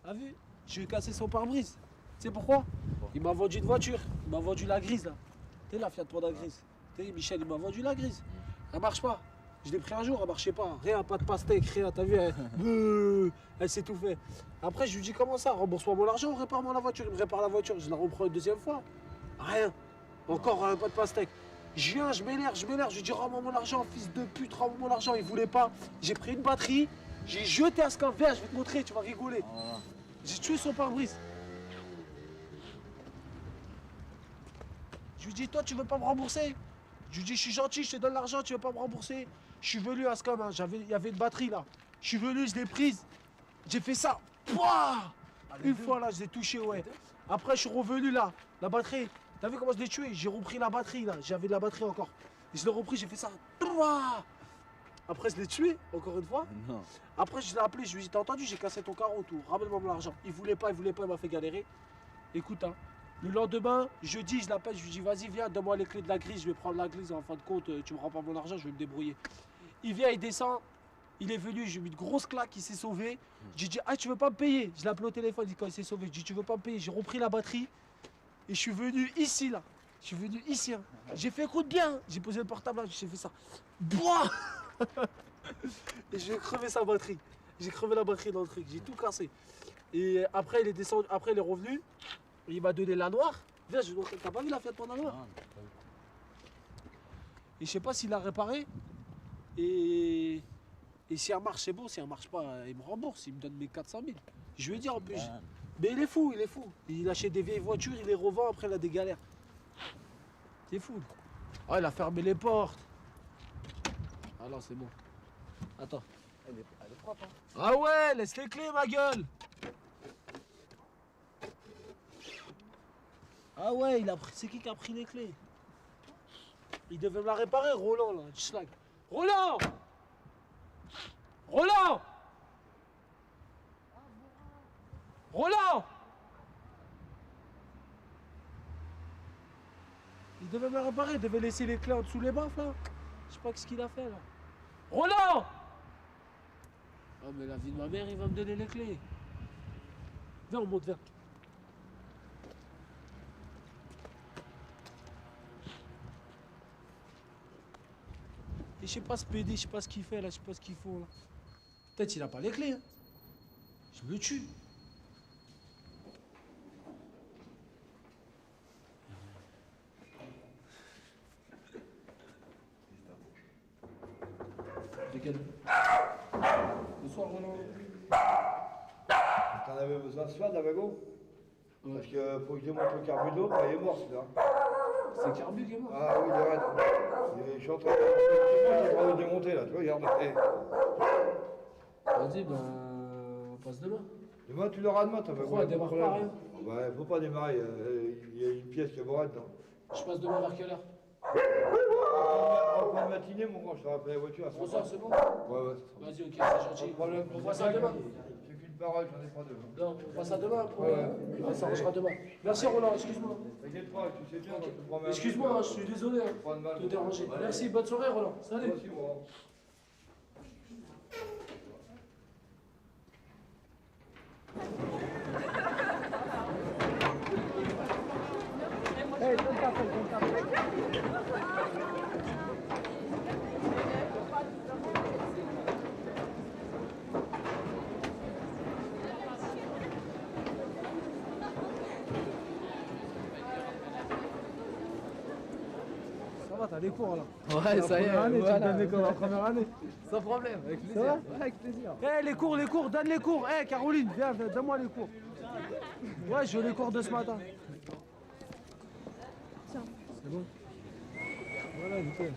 T'as vu? Je lui ai cassé son pare-brise. Tu sais pourquoi? Il m'a vendu une voiture. Il m'a vendu la grise là. Tu sais la Fiat Panda grise. Tu sais, Michel, il m'a vendu la grise. Elle marche pas. Je l'ai pris un jour, elle marchait pas. Rien, pas de pastèque, rien. T'as vu? Elle s'est tout fait. Après, je lui dis comment ça? Rembourse-moi mon argent, répare-moi la voiture. Il me répare la voiture. Je la reprends une deuxième fois. Rien. Encore pas de pastèque. Je viens, je m'énerve. Je lui dis rends-moi mon argent, fils de pute, rends-moi mon argent. Il voulait pas. J'ai pris une batterie. J'ai jeté à ce camp. Viens, je vais te montrer, tu vas rigoler. J'ai tué son pare-brise. Je lui dis, toi, tu veux pas me rembourser? Je lui dis, je suis gentil, je te donne l'argent, tu veux pas me rembourser? Je suis venu à Scam, hein, il y avait une batterie là. Je suis venu, je l'ai prise. J'ai fait ça. Pouah une fois là, je l'ai touché, ouais. Après, je suis revenu là. La batterie, t'as vu comment je l'ai tué? J'ai repris la batterie là. J'avais de la batterie encore. Et je l'ai repris, j'ai fait ça. Pouah après, je l'ai tué, encore une fois. Non. Après, je l'ai appelé, je lui ai dit, t'as entendu, j'ai cassé ton carreau, tout. Ramène-moi mon argent. Il voulait pas, il m'a fait galérer. Écoute, hein. Le lendemain, jeudi, je l'appelle, je lui dis vas-y viens, donne-moi les clés de la grise, je vais prendre la grise, en fin de compte, tu me rends pas mon argent, je vais me débrouiller. Il vient, il descend, il est venu, je lui ai mis une grosse claque, il s'est sauvé. Je lui ai dit ah tu veux pas me payer? Je l'ai appelé au téléphone, quand il s'est sauvé, je lui ai dit tu veux pas me payer? J'ai repris la batterie et je suis venu ici là. Je suis venu ici. Hein. J'ai fait écoute bien, j'ai posé le portable là, j'ai fait ça. Boah et j'ai crevé sa batterie. J'ai crevé la batterie dans le truc, j'ai tout cassé. Et après il est descendu, après il est revenu. Il m'a donné la noire. Viens, je montre. T'as pas vu la Fiat Panda noire? Et je sais pas s'il l'a réparé. Et si elle marche, c'est bon. Si elle marche pas, il me rembourse. Il me donne mes 400 000. Je lui ai dit en plus. Mais il est fou, il est fou. Il achète des vieilles voitures, il les revend, après il a des galères. C'est fou. Ah, il a fermé les portes. Ah non, c'est bon. Attends. Elle est propre, hein. Ah ouais, laisse les clés, ma gueule. Ah ouais, c'est qui a pris les clés? Il devait me la réparer, Roland, là, schlag. Roland! Roland! Roland! Il devait me la réparer, il devait laisser les clés en dessous les baffes, là. Je sais pas ce qu'il a fait, là. Roland! Oh, mais la vie de ma mère, il va me donner les clés. Viens, on monte, viens. Et je sais pas ce PD, je sais pas ce qu'il fait là, je sais pas ce qu'ils font là. Peut-être il a pas les clés. Hein. Je me tue. Lequel? Bonsoir Roland. T'en avais besoin ce soir de la wagon? Ouais. Parce que pour que je démonte le carbu d'eau, il est mort celui-là. C'est Carbu qui est mort. Ah oui, il arrête. Je suis en train de le démonter là, tu vois, regarde. Vas-y, ben on passe demain. Demain, tu l'auras demain, ta wagon. Pourquoi elle démarre pas rien? Ouais, faut pas démarrer, il y a une pièce qui est morte dedans. Je passe demain vers quelle heure? En fin de matinée, mon grand, je te rappelle la voiture à 100. Bonsoir, c'est bon? Ouais, ouais, c'est Vas-y, ok, c'est gentil. problème. On voit ça demain. C'est qu'une parole, j'en ai pas deux. Non, on voit ça demain. Ouais. On s'arrangera demain. Merci Roland, excuse-moi. T'inquiète pas, tu sais bien, je te promets. Excuse-moi, hein, je suis désolé Pas de mal. de te déranger. Merci, bonne soirée Roland. Salut. Moi aussi, moi. Ça va, t'as les cours là. Ouais, ça y est, Année, voilà. tu me donnes les cours la première année. Sans problème, avec Ça plaisir. va Ouais, avec plaisir. Eh les cours, donne les cours. Eh Caroline, viens, donne-moi les cours. Ouais, je veux les cours de ce matin. Tiens. C'est bon. Voilà, nickel.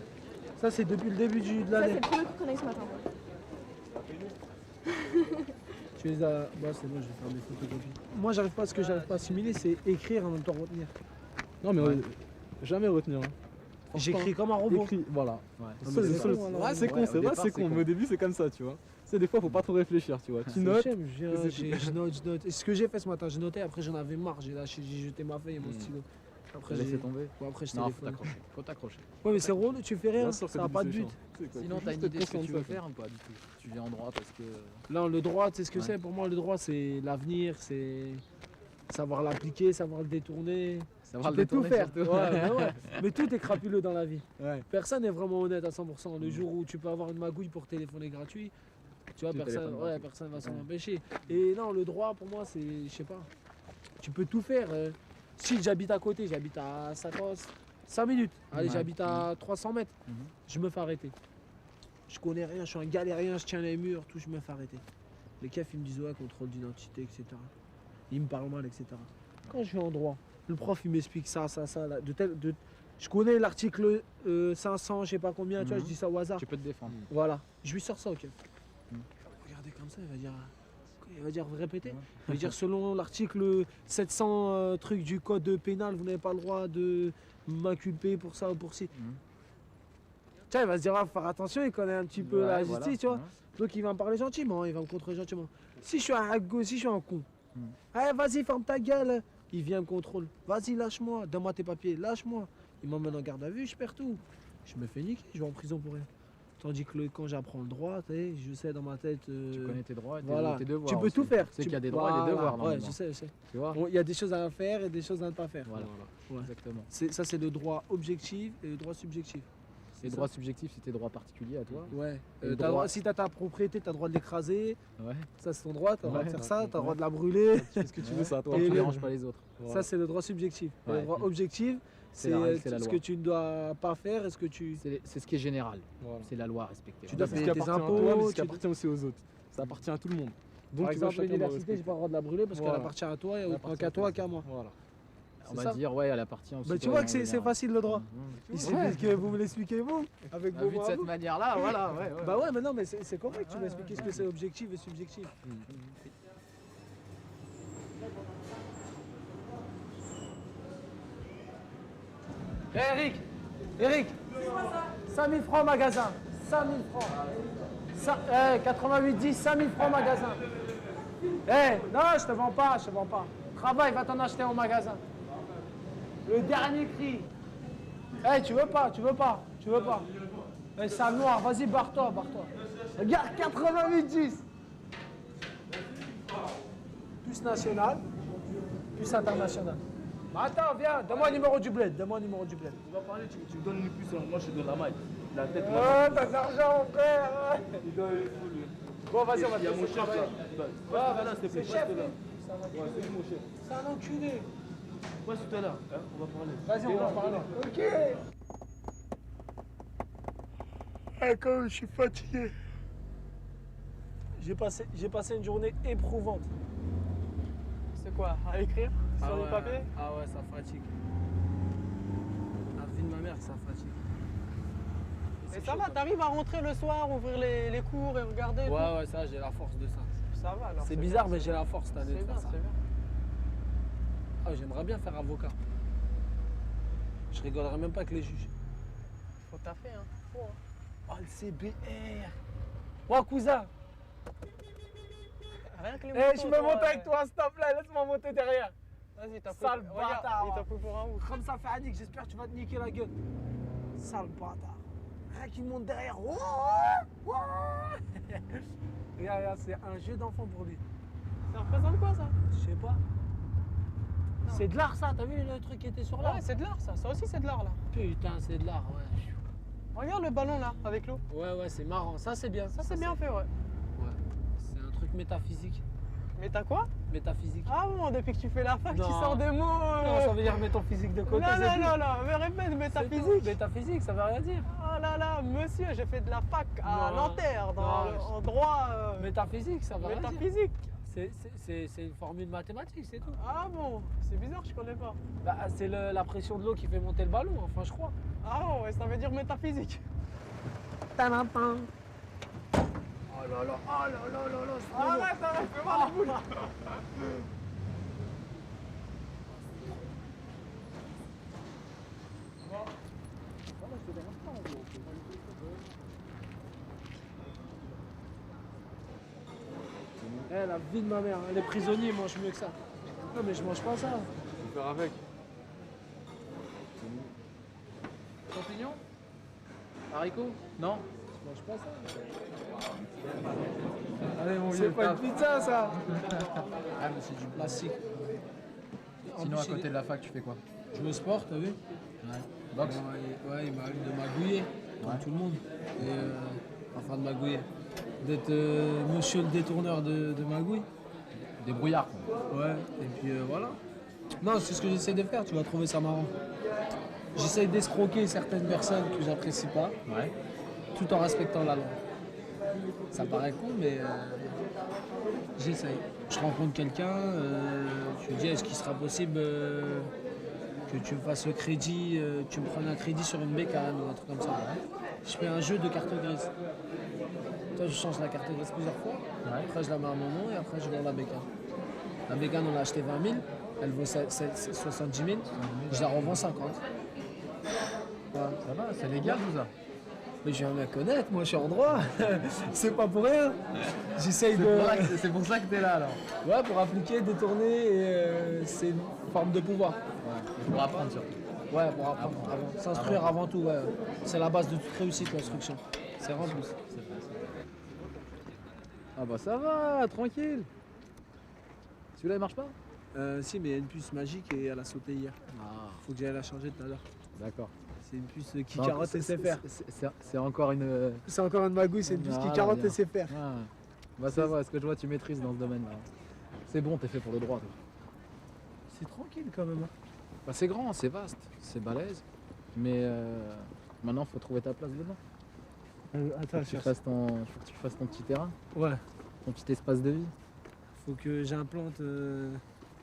Ça c'est depuis le début de Ça, l'année. c'est le premier cours qu'on a eu ce matin. Tu les as. Bah c'est bon, je vais faire des photocopies. Moi j'arrive pas, ce que j'arrive pas à assimiler, c'est écrire en même temps retenir. Non, mais jamais retenir. Hein. J'écris comme un robot. Écrit, voilà. mais Ouais, c'est ça, voilà. ouais, c'est con, Ouais, c'est au vrai, départ, c'est c'est con. con. Mais au début, c'est comme ça, tu vois. C'est des fois, faut pas trop réfléchir, tu vois. Tu notes. J'aime, je note. Et ce que j'ai fait ce matin, j'ai noté, après j'en avais marre, j'ai lâché, j'ai jeté ma feuille et mon stylo. Après, T'as laissé tomber. Bon, après, je Non, faut téléphone. t'accrocher. Faut t'accrocher. Ouais, mais c'est relou, tu fais rien, Bien sûr que ça n'a du pas de plus but. échange. C'est quoi, Faut faut juste Sinon, t'as une être idée de ce que conscient tu de veux ça, faire ou pas du tout? Tu viens en droit parce que. Non, le droit, tu sais ce que Ouais. c'est pour moi, le droit, c'est l'avenir, c'est savoir l'appliquer, savoir le détourner. Savoir Tu le peux tout détourner, faire. surtout. Ouais, mais ouais. Mais tout est crapuleux dans la vie. Ouais. Personne n'est vraiment honnête à 100%. Le Mm. jour où tu peux avoir une magouille pour téléphoner gratuit, tu vois, Tu personne, téléphones ouais, gratuit. personne va s'en Ouais. empêcher. Et non, le droit, pour moi, c'est, je sais pas, tu peux tout faire. Si j'habite à côté, j'habite à 5 minutes. Allez, Ouais. j'habite à 300 mètres. Mhm. Je me fais arrêter. Je connais rien, je suis un galérien, je tiens les murs, tout, je me fais arrêter. Les keufs, ils me disent, ouais, contrôle d'identité, etc. Ils me parlent mal, etc. Quand je vais en droit, le prof, il m'explique ça, là, je connais l'article 500, je sais pas combien, tu vois, Mhm. je dis ça au hasard. Tu peux te défendre. Voilà, je lui sors ça au keuf. Mm. Regardez comme ça, il va dire répéter. Ouais. Il va dire selon l'article 700 truc du code pénal, vous n'avez pas le droit de m'inculper pour ça ou pour ci. Mhm. Tiens, il va se dire, ah, faut faire attention, il connaît un petit peu la Ouais, justice, voilà. tu vois. Ouais. Donc il va me parler gentiment, il va me contrôler gentiment. Si je suis si je suis un con, Mm. allez, vas-y, ferme ta gueule. Il vient me contrôle. Vas-y, lâche-moi, donne-moi tes papiers, lâche-moi. Il m'emmène en garde à vue, je perds tout. Je me fais niquer, je vais en prison pour rien. Tandis que quand j'apprends le droit, tu sais, je sais dans ma tête. Tu connais tes droits et voilà. tes devoirs. Tu peux aussi. tout faire. Tu sais Tu- qu'il y a des droits et des Voilà. devoirs. Ouais, normalement. je sais. Tu vois. Bon, il y a des choses à faire et des choses à ne pas faire. Voilà. Ouais. Exactement. Ça, c'est le droit objectif et le droit subjectif. Les ça. droits subjectifs, c'est tes droits particuliers à toi. Ouais. Et le T'as droit- droit- si t'as ta propriété, t'as le droit de l'écraser. Ouais. Ça, c'est ton droit. T'as le droit de Ouais. faire ça. T'as le droit Ouais. de la brûler. Tu fais ce que tu veux, c'est à toi. Et Tu le- déranges pas les autres. Ça, c'est le droit subjectif. Et Ouais, le droit puis- objectif, C'est c'est la règle, c'est la ce loi. que tu ne dois pas faire et ce que tu. C'est ce qui est général. Voilà. C'est la loi à respecter. Tu dois Voilà. payer ce qui tes appartient à impôts, toi, mais ce qui tu- appartient aussi aux autres. Ça appartient à tout le monde. Donc Par tu dois exemple, chacun doit l'université, j'ai respecter. pas le droit de la brûler parce Voilà. qu'elle appartient à toi et Elle autant appartient qu'à à toi toi. qu'à moi. Voilà. On c'est va ça. dire, ouais, elle appartient aussi. Bah, tu vois que c'est facile le droit. Mhm. Il suffit que vous me l'expliquez vous, avec vos Vu de mots à cette vous. manière-là, voilà. Ouais, ouais. Bah ouais, mais non, mais c'est correct, tu Ouais, vas expliquer ce que c'est objectif et subjectif. Eric 5000 francs magasin, 5000 francs. 88,10, 5000 francs magasin. Non, je te vends pas, Travaille, va t'en acheter au magasin. Le dernier cri. Tu veux pas. Sale noir, vas-y, barre-toi. Regarde, 88,10. Plus national, plus international. Bah attends, viens, donne-moi le numéro du bled, Tu vas parler, tu me donnes les puces, moi je te donne la maille. La tête, T'as de l'argent, mon frère. il doit il faut lui. Bon, vas-y, on va Il y a te mon laisser chef là. travailler. Va là, s'il te plaît. C'est chef, Passe-toi là. lui. Ouais, c'est lui mon chef. C'est un enculé. Passe tout à l'heure, hein, on va parler. Vas-y, on va en parler. Ok. Quand même, je suis fatigué. J'ai passé une journée éprouvante. C'est quoi? À écrire? Sur les papiers? Ah ouais, ça fatigue. La vie de ma mère, ça fatigue. Et ça va, t'arrives à rentrer le soir, ouvrir les cours et regarder? et tout Ouais, ça, j'ai la force de ça. Ça va alors. C'est bizarre, bien, mais j'ai la force cette année de C'est bien, faire ça. c'est bien. Ah, j'aimerais bien faire avocat. Je rigolerais même pas avec les juges. Faut taffer, hein. Faut, hein. Oh, le CBR. Ouais, cousin. Rien que les Je me monte avec toi, s'il te plaît. Laisse-moi monter derrière. Vas-y, t'as pris. Sale Regarde, bâtard, il t'a ouais. pris pour un ouf. Comme ça, Fadik, j'espère que tu vas te niquer la gueule. Sale bâtard. Rien qui monte derrière. Oh, oh. Regarde, c'est un jeu d'enfant pour lui. Ça représente quoi ça? Je sais pas. C'est de l'art, ça. T'as vu le truc qui était sur l'art? Ouais, c'est de l'art ça. Ça aussi, c'est de l'art là. Putain, c'est de l'art, ouais. Regarde le ballon là, avec l'eau. Ouais, c'est marrant. Ça, c'est bien. Ça, c'est bien fait, ouais. Ouais. C'est un truc métaphysique. Mais t'as quoi? Métaphysique. Ah bon, depuis que tu fais la fac, tu Non. sors des mots. Non, ça veut dire mettre ton physique de côté. c'est tout. Non, mais répète, C'est tout. métaphysique. Métaphysique, ça veut rien dire. Oh là là, monsieur, j'ai fait de la fac à Non. Nanterre, Non, en droit Métaphysique, ça veut rien dire. métaphysique. C'est une formule mathématique, c'est tout. Ah bon, c'est bizarre, je connais pas. Bah, c'est la pression de l'eau qui fait monter le ballon, enfin, je crois. Ah bon, ouais, ça veut dire métaphysique. Talentin. Oh là là, Arrête, fais voir les boules. La vie de ma mère, hein. Les prisonniers mangent mieux que ça. Non, mais je mange pas ça. Faut faire avec. champignons? Haricots? Non? Je mange pas ça. Allez, mon C'est pas une pizza ça. Ah mais c'est du plastique. Sinon, à côté de la fac, tu fais quoi? Je me sport, t'as vu? Ouais. Boxe? Ouais, il m'a eu de magouiller, comme tout le monde. Et enfin de magouiller. D'être monsieur le détourneur de magouille. Des brouillards, quoi. Ouais, et puis voilà. Non, c'est ce que j'essaie de faire, tu vas trouver ça marrant. J'essaie d'escroquer certaines personnes que j'apprécie pas, Ouais. tout en respectant la loi. Ça paraît con, mais j'essaye. Je rencontre quelqu'un, je lui dis est-ce qu'il sera possible que tu me fasses le crédit, tu me prennes un crédit sur une bécane ou un truc comme ça. Je fais un jeu de carte grise. Toi, je change la carte grise plusieurs fois. Après, je la mets à mon nom et après, je vends la bécane. La bécane, on l'a acheté 20 000, elle vaut 70 000, je la revends 50. Voilà. Ça va, c'est légal tout ça. Mais je viens de la connaître, moi je suis en droit. C'est pas pour rien. J'essaye de. C'est pour ça que t'es là alors. Ouais, pour appliquer, détourner, et c'est une forme de pouvoir. Ouais. Pour apprendre surtout. Ouais, pour apprendre. S'instruire avant tout, ouais. C'est la base de toute réussite, l'instruction. C'est vraiment plus. Ah bah ça va, tranquille. Celui-là il marche pas? Si, mais il y a une puce magique et elle a sauté hier. Ah, Faut que j'aille la changer tout à l'heure. d'accord. C'est une puce qui Donc, carotte et sait faire. C'est encore une. C'est encore une magouille, c'est une puce qui Voilà, carotte bien. et sait faire. Ah. Bah ça va, est-ce que je vois tu maîtrises dans ce domaine-là? C'est bon, t'es fait pour le droit. Toi. C'est tranquille quand même. Bah, c'est grand, c'est vaste, c'est balèze. Mais maintenant faut trouver ta place dedans. Attends, Faut que tu fasses ton petit terrain, Ouais, ton petit espace de vie. faut que j'implante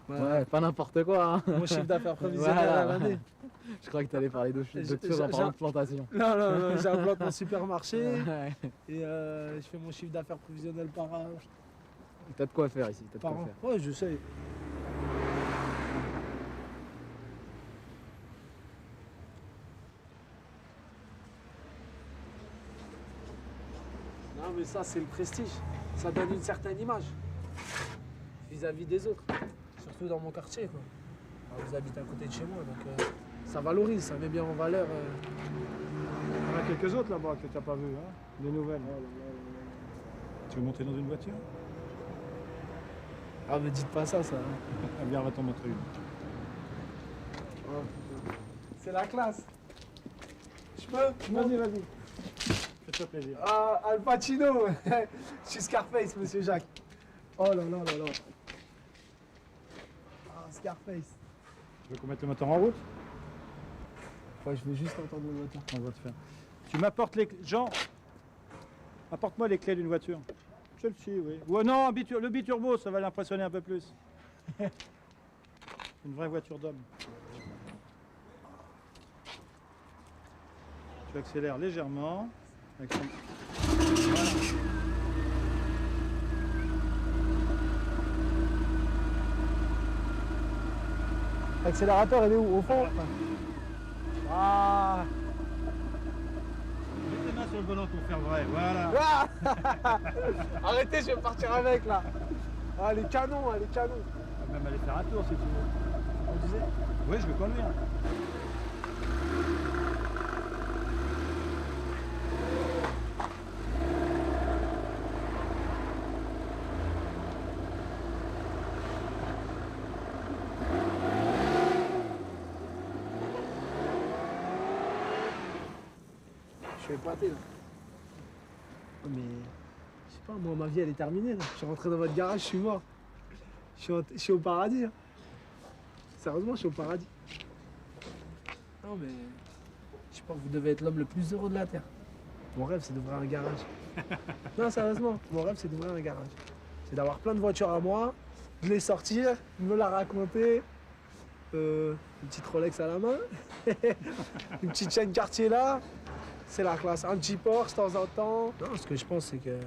Ouais, pas n'importe quoi. Hein. mon chiffre d'affaires prévisionnel Voilà. à l'année. Je crois que t'allais parler d'autre J'ai- chose en j'ai- parlant de plantation. Non, non, non, j'implante mon supermarché Ouais. et je fais mon chiffre d'affaires prévisionnel par T'as de quoi faire ici, t'as de quoi an. faire. Ouais, je sais. Non, mais ça, c'est le prestige. Ça donne une certaine image vis-à-vis des autres, surtout dans mon quartier, quoi. Alors, vous habitez à côté de chez moi, donc ça valorise, ça met bien en valeur. Il y en a quelques autres là-bas que tu n'as pas vu, hein? Des nouvelles. Tu veux monter dans une voiture? Ah, me dites pas ça, ça. Ah bien, on va t'en montrer une. C'est la classe. Je peux? Vas-y, vas-y. Fais-toi plaisir. Ah, Al Pacino. Je suis Scarface, monsieur Jacques. Oh là là là là. Ah, Scarface. Tu veux qu'on mette le moteur en route? Ouais, je veux juste entendre le moteur. On va te faire. Tu m'apportes les clés. Jean, apporte-moi les clés d'une voiture. Celle-ci, oui. Ou non, le biturbo, ça va l'impressionner un peu plus. Une vraie voiture d'homme. Tu accélères légèrement. Avec son- Voilà. L'accélérateur, il est où? Au fond? Ah. Mets tes mains sur le volant pour faire vrai, voilà. Ah arrêtez, je vais partir avec là. Ah, les canons, hein, les canons. On va même aller faire un tour si tu veux. On disait? Oui, je veux conduire. Je suis épaté là. Oh, mais je sais pas, moi ma vie elle est terminée là. Je suis rentré dans votre garage, je suis mort. Je suis au paradis. Hein. Sérieusement, je suis au paradis. Non mais je sais pas, vous devez être l'homme le plus heureux de la terre. Mon rêve c'est d'ouvrir un garage. Non sérieusement, mon rêve c'est d'ouvrir un garage. C'est d'avoir plein de voitures à moi, de les sortir, de me la raconter. Une petite Rolex à la main, une petite chaîne quartier là. C'est la classe. Un petit Porsche de temps en temps. Non, ce que je pense, c'est que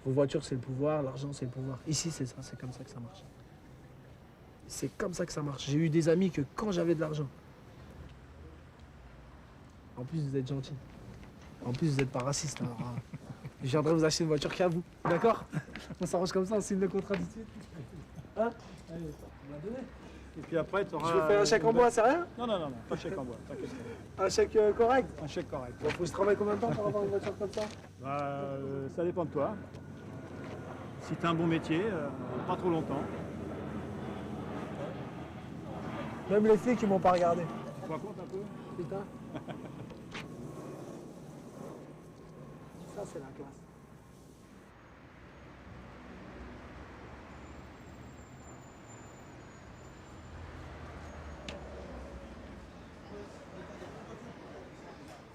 vos voitures, c'est le pouvoir, l'argent, c'est le pouvoir. Ici, c'est ça, c'est comme ça que ça marche. C'est comme ça que ça marche. J'ai eu des amis que quand j'avais de l'argent. En plus, vous êtes gentil. En plus, vous n'êtes pas raciste. Alors, je viendrai vous acheter une voiture qu'à vous. D'accord? On s'arrange comme ça, on signe le contrat tout de suite. Hein? Allez, on va donner. Et puis après, tu auras. Je vais faire un chèque en bois, c'est rien? Non, non, non, non, pas chèque en bois, t'inquiète pas. Un chèque correct? Un chèque correct. Bon, faut que je travaille combien de temps pour avoir une voiture comme ça? Bah, ça dépend de toi. Si t'as un bon métier, pas trop longtemps. Même les filles qui m'ont pas regardé. Tu te rends compte un peu? Putain. Ça, c'est la classe.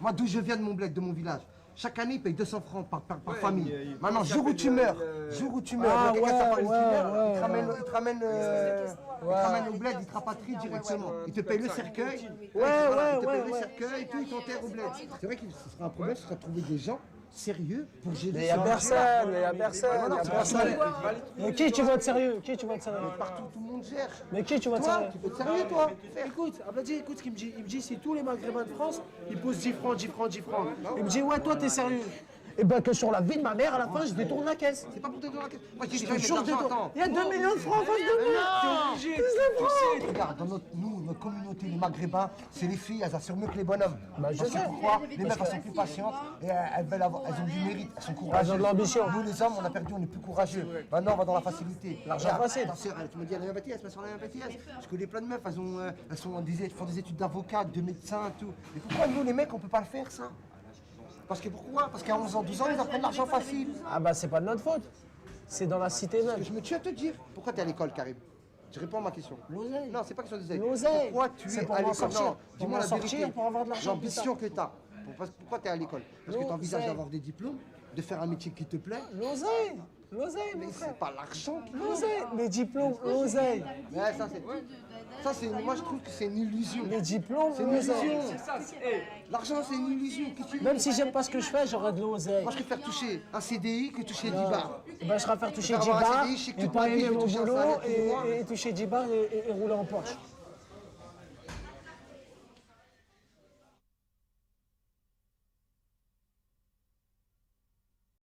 Moi, d'où je viens de mon bled, de mon village, chaque année, ils payent 200 francs par famille. Maintenant, jour où tu meurs, Ah, quelqu'un qui s'appelle ouais, Hitler, ouais, il te ramène au bled, il te rapatrie directement. Il te paye le cercueil, il te paye le cercueil, tout, il t'enterre au bled. C'est vrai que ce sera un problème, ce sera de trouver des gens sérieux pour gérer ça. Mais il y a personne, il y a personne. Mais qui tu vois de sérieux? Qui tu vois de sérieux? Partout, tout le monde gère. Mais qui tu vois de Toi, sérieux? tu peux être sérieux, toi? Écoute, Abladi, écoute ce qu'il me dit. Il me dit, si tous les Maghrébins de France, ils posent 10 francs, 10 francs, 10 francs. Il me dit, ouais, toi, t'es sérieux? Et ben que sur la vie de ma mère, à la fin, je détourne la caisse. C'est pas pour te donner la caisse. Moi, je dis, Je te jure, je détourne. Il y a 2 millions de francs en face de moi. T'es obligé. Regarde, dans notre communauté, les Maghrébins, c'est les filles, elles assurent mieux que les bonhommes. Bah, je Parce que sais. pourquoi? Les meufs, elles sont plus patientes et elles ont du mérite, elles sont courageuses. Elles ont de l'ambition. Nous, les hommes, on a perdu, on est plus courageux. Maintenant, on va dans la facilité. L'argent Regarde, facile. ta sœur, tu me dis, elle a un BTS, mais sur un BTS. Je connais plein de meufs, elles font des études d'avocat, de médecin, tout. Mais pourquoi nous, les mecs, on peut pas le faire, ça? Parce que pourquoi? Parce qu'à 11 ans, 12 ans, ils apprennent l'argent facile. Ah bah c'est pas de notre faute. C'est dans la cité même. Je me tue à te dire. Pourquoi tu es à l'école, Karim? Je réponds à ma question. L'oseille. Non, c'est pas question d'oseille. L'oseille. Pourquoi tu C'est es pour à m'en l'école? sortir. Non, Pour dis-moi m'en la sortir, vérité. pour avoir de l'argent plus L'ambition que tu as. Pourquoi tu es à l'école? Parce que tu envisages L'oseille. d'avoir des diplômes, de faire un métier qui te plaît. L'oseille. L'oseille, Mais mon frère. c'est pas l'argent qui L'oseille. Les diplômes, l'oseille. Ouais, moi je trouve que c'est une illusion. Les diplômes, C'est une l'oseille. illusion. L'argent, c'est une illusion. Qu'est-ce que tu- Même si j'aime pas ce que je fais, j'aurais de l'oseille. Moi, je préfère toucher un CDI que toucher 10 bars. Ben, je préfère toucher Je 10 préfère avoir un bars CDI, je sais que et toute pas ma vie, aimer je vais mon toucher un boulot salaire tous les mois. et toucher 10 bars et rouler en Porsche.